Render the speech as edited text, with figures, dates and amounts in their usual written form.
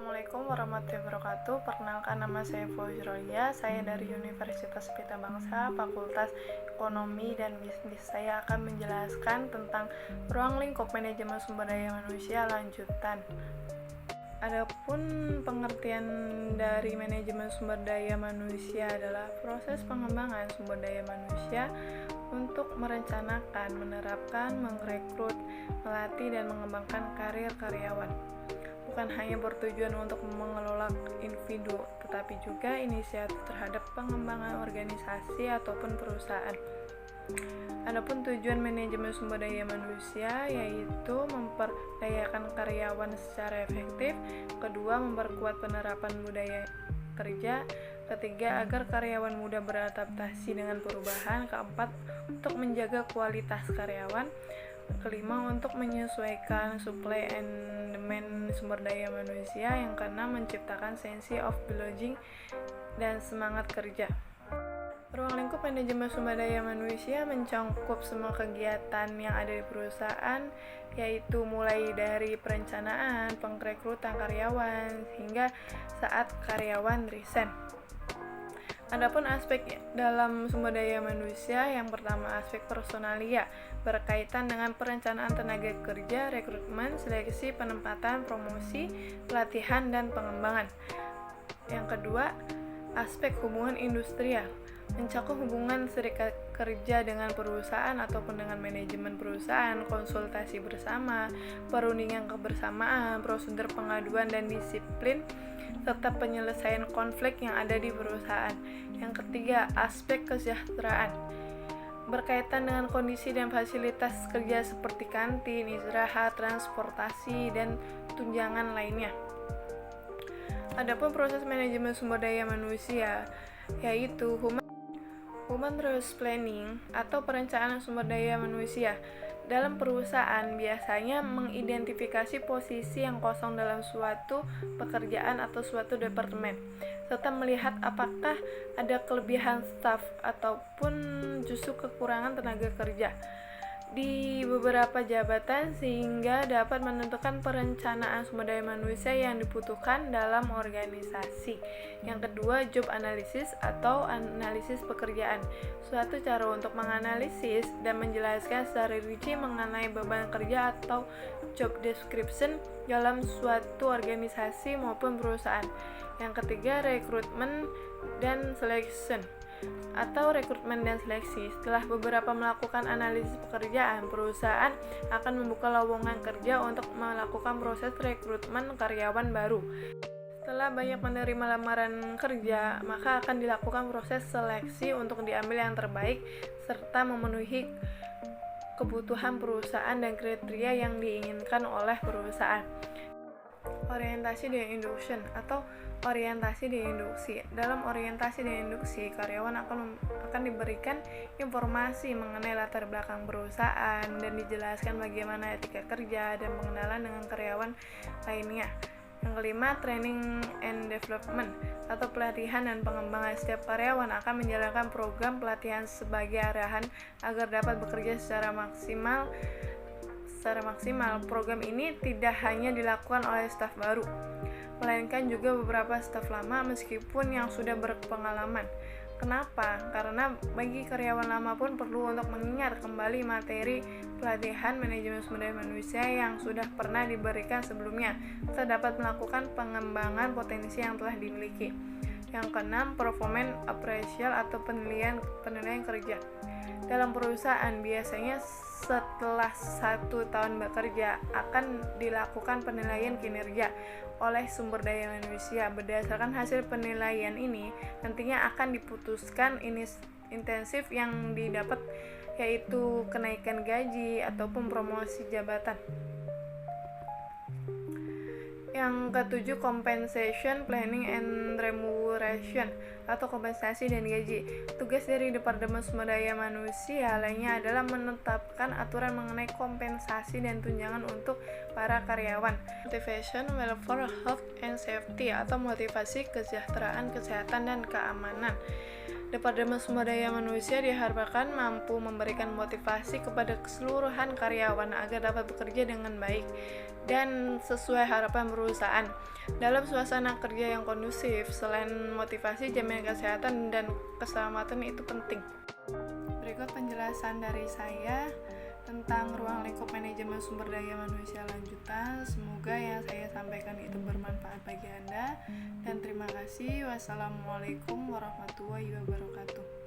Assalamualaikum warahmatullahi wabarakatuh. Perkenalkan, nama saya Fauzirolia. Saya dari Universitas Pelita Bangsa, Fakultas Ekonomi dan Bisnis. Saya akan menjelaskan tentang ruang lingkup manajemen sumber daya manusia lanjutan. Adapun pengertian dari manajemen sumber daya manusia adalah proses pengembangan sumber daya manusia untuk merencanakan, menerapkan, merekrut, melatih, dan mengembangkan karir karyawan. Bukan hanya bertujuan untuk mengelola individu, tetapi juga inisiatif terhadap pengembangan organisasi ataupun perusahaan. Adapun tujuan manajemen sumber daya manusia yaitu memperdayakan karyawan secara efektif, kedua memperkuat penerapan budaya kerja, ketiga agar karyawan mudah beradaptasi dengan perubahan, keempat untuk menjaga kualitas karyawan, kelima untuk menyesuaikan supply and demand sumber daya manusia, yang keenam menciptakan sense of belonging dan semangat kerja. Ruang lingkup manajemen sumber daya manusia mencakup semua kegiatan yang ada di perusahaan, yaitu mulai dari perencanaan, pengrekrutan karyawan, hingga saat karyawan resign. Adapun aspek dalam sumber daya manusia, yang pertama aspek personalia, berkaitan dengan perencanaan tenaga kerja, rekrutmen, seleksi, penempatan, promosi, pelatihan, dan pengembangan. Yang kedua, aspek hubungan industrial, mencakup hubungan serikat kerja dengan perusahaan ataupun dengan manajemen perusahaan, konsultasi bersama, perundingan kebersamaan, prosedur pengaduan dan disiplin, serta penyelesaian konflik yang ada di perusahaan. Yang ketiga, aspek kesejahteraan, berkaitan dengan kondisi dan fasilitas kerja seperti kantin, istirahat, transportasi, dan tunjangan lainnya. Adapun proses manajemen sumber daya manusia, yaitu Human Resource Planning atau perencanaan sumber daya manusia. Dalam perusahaan biasanya mengidentifikasi posisi yang kosong dalam suatu pekerjaan atau suatu departemen, serta melihat apakah ada kelebihan staf ataupun justru kekurangan tenaga kerja di beberapa jabatan, sehingga dapat menentukan perencanaan sumber daya manusia yang dibutuhkan dalam organisasi. Yang kedua, job analysis atau analisis pekerjaan, suatu cara untuk menganalisis dan menjelaskan secara rinci mengenai beban kerja atau job description dalam suatu organisasi maupun perusahaan. Yang ketiga, rekrutmen dan selection atau rekrutmen dan seleksi. Setelah beberapa melakukan analisis pekerjaan, perusahaan akan membuka lowongan kerja untuk melakukan proses rekrutmen karyawan baru. Setelah banyak menerima lamaran kerja, maka akan dilakukan proses seleksi untuk diambil yang terbaik serta memenuhi kebutuhan perusahaan dan kriteria yang diinginkan oleh perusahaan. Orientasi dan induction atau orientasi dan induksi. Dalam orientasi dan induksi, karyawan akan diberikan informasi mengenai latar belakang perusahaan dan dijelaskan bagaimana etika kerja dan pengenalan dengan karyawan lainnya. Yang kelima, training and development atau pelatihan dan pengembangan. Setiap karyawan akan menjalankan program pelatihan sebagai arahan agar dapat bekerja secara maksimal. Program ini tidak hanya dilakukan oleh staf baru, melainkan juga beberapa staf lama meskipun yang sudah berpengalaman. Kenapa? Karena bagi karyawan lama pun perlu untuk mengingat kembali materi pelatihan manajemen sumber daya manusia yang sudah pernah diberikan sebelumnya, serta dapat melakukan pengembangan potensi yang telah dimiliki. Yang keenam, performance appraisal atau penilaian kerja. Dalam perusahaan biasanya setelah 1 tahun bekerja akan dilakukan penilaian kinerja oleh sumber daya manusia. Berdasarkan hasil penilaian ini nantinya akan diputuskan intensif yang didapat, yaitu kenaikan gaji ataupun promosi jabatan. Yang ketujuh, compensation, planning and remuneration atau kompensasi dan gaji. Tugas dari Departemen Sumber Daya Manusia lainnya adalah menetapkan aturan mengenai kompensasi dan tunjangan untuk para karyawan. Motivation, welfare, health and safety atau motivasi, kesejahteraan, kesehatan, dan keamanan. Departemen Sumber Daya Manusia diharapkan mampu memberikan motivasi kepada keseluruhan karyawan agar dapat bekerja dengan baik dan sesuai harapan perusahaan dalam suasana kerja yang kondusif. Selain motivasi, jaminan kesehatan dan keselamatan itu penting. Berikut penjelasan dari saya tentang ruang lingkup manajemen sumber daya manusia lanjutan. Semoga yang saya sampaikan itu bermanfaat bagi Anda, dan terima kasih. Wassalamualaikum warahmatullahi wabarakatuh.